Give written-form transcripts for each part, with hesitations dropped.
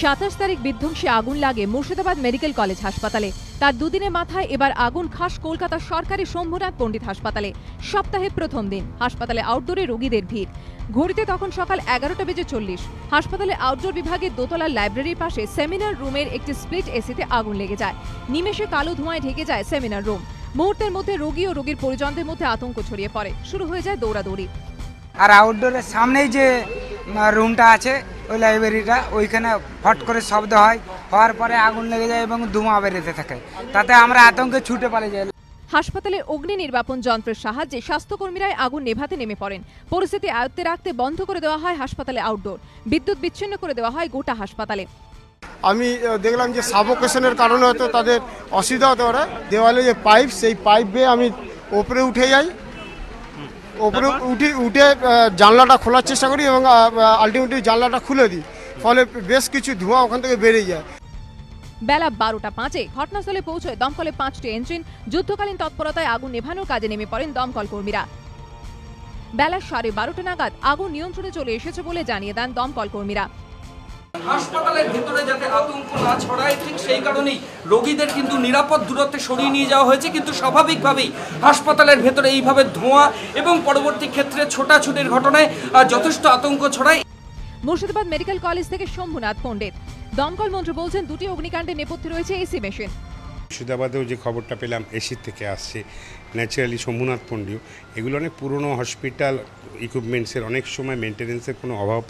27 তারিখ বিধ্বংসী আগুন লাগে মুর্শিদাবাদ মেডিকেল কলেজ হাসপাতালে। তার দুদিনের মাথায় এবার আগুন খাস কলকাতার সরকারি শম্ভুনাথ পণ্ডিত হাসপাতালে। সপ্তাহে প্রথম দিন হাসপাতালে আউটডোরে রোগীদের ভিড়। ঘড়িতে তখন সকাল 11:40। হাসপাতালে আউটডোর বিভাগের দোতলার লাইব্রেরির পাশে সেমিনার রুমের একটি স্প্লিট এসিতে আগুন লেগে যায়। নিমেষে কালো ধোঁয়ায় ঢেকে যায় সেমিনার রুম। মুহূর্তের মধ্যে রোগী ও রোগীর পরিজনদের মধ্যে আতঙ্ক ছড়িয়ে পড়ে। শুরু হয়ে যায় দৌড়াদৌড়ি। আর আউটডোরের সামনেই যে রুমটা আছে ওই লাইব্রেরিটা, ওইখানে ফট করে শব্দ হয়, হওয়ার পরে আগুন লেগে যায় এবং ধোঁয়া বেরোতে থাকে। তাতে আমরা আতঙ্কে ছুটে পালিয়ে যাই। হাসপাতালের অগ্নি নির্বাপন যন্ত্রের সাহায্যে স্বাস্থ্যকর্মীরাই আগুন নেভাতে নেমে পড়েন। পরিস্থিতি আয়ত্তে রাখতে বন্ধ করে দেওয়া হয় হাসপাতালে আউটডোর। বিদ্যুৎ বিচ্ছিন্ন করে দেওয়া হয় গোটা হাসপাতালে। আমি দেখলাম যে সাফোকেশনের কারণে হয়তো তাদের অসুবিধা হতে পারে। দেওয়ালে যে পাইপ, সেই পাইপ বেয়ে আমি ওপরে উঠে যাই। ওপরে উঠে জানলাটা খোলার চেষ্টা করি এবং আলটিমেটলি জানলাটা খুলে দিই, ফলে বেশ কিছু ধোঁয়া ওখান থেকে বেরিয়ে যায়। বেলা 12:05 ঘটনাস্থলে পৌঁছয় দমকলে 5টি ইঞ্জিন। যুদ্ধকালীন তৎপরতায় আগুন নেভানোর কাজে নেমে পড়েন দমকল কর্মীরা। বেলা 12:30 নাগাদ আগুন নিয়ন্ত্রণে চলে এসেছে বলে জানিয়ে দেন দমকল কর্মীরা। হাসপাতালের ভেতরে যাতে আতঙ্ক না ছড়ায়, ঠিক সেই কারণেই রোগীদের কিন্তু নিরাপদ দূরত্বে সরিয়ে নিয়ে যাওয়া হয়েছে। কিন্তু স্বাভাবিকভাবেই হাসপাতালের ভেতরে এইভাবে ধোঁয়া এবং পরবর্তী ক্ষেত্রে ছোটাছুটির ঘটনায় যথেষ্ট আতঙ্ক ছড়ায়। মুর্শিদাবাদ মেডিকেল কলেজ থেকে শম্ভুনাথ পণ্ডিত। দমকল মন্ত্রী বলছেন, দুটি অগ্নিকাণ্ডে নেপথ্যে রয়েছে এসি মেশিন। মুর্শিদাবাদেও যে খবরটা পেলাম এসির থেকে আসছে, ন্যাচারালি শম্ভুনাথ পণ্ডিত, এগুলো অনেক পুরনো হসপিটাল, ইকুইপমেন্টসের অনেক সময় মেনটেন্যান্সের কোনো অভাব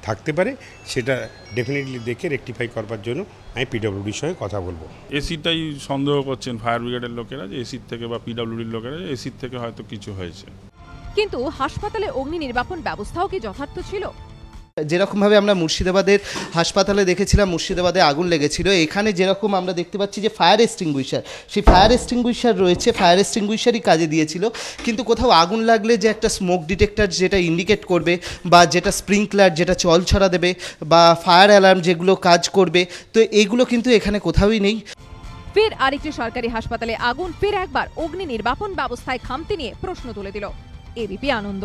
থাকতে পারে, সেটা ডেফিনেটলি দেখে রেকটিফাই করবার জন্য আমি পিডব্লিউডির সঙ্গে কথা বলবো। এসিটাই সন্দেহ করছেন ফায়ার ব্রিগেডের লোকেরা যে এসির থেকে বা পিডব্লিউডির লোকেরা এসির থেকে হয়তো কিছু হয়েছে। কিন্তু হাসপাতালে অগ্নি নির্বাপন ব্যবস্থাও কি যথার্থ ছিল? যেরকমভাবে আমরা মুর্শিদাবাদের হাসপাতালে দেখেছিলাম মুর্শিদাবাদে আগুন লেগেছিল, এখানে যেরকম আমরা দেখতে পাচ্ছি যে ফায়ার এক্সটিংগুইশার, সেই ফায়ার এক্সটিংগুইশার রয়েছে, ফায়ার এক্সটিংগুইশারই কাজে দিয়েছিল। কিন্তু কোথাও আগুন লাগলে যে একটা স্মোক ডিটেক্টর যেটা ইন্ডিকেট করবে, বা যেটা স্প্রিংকলার যেটা জল ছড়া দেবে, বা ফায়ার অ্যালার্ম যেগুলো কাজ করবে, তো এইগুলো কিন্তু এখানে কোথাওই নেই। ফের আরেকটি সরকারি হাসপাতালে আগুন, ফের একবার অগ্নি নির্বাপন ব্যবস্থায় খামতি নিয়ে প্রশ্ন তুলে দিল এবিপি আনন্দ।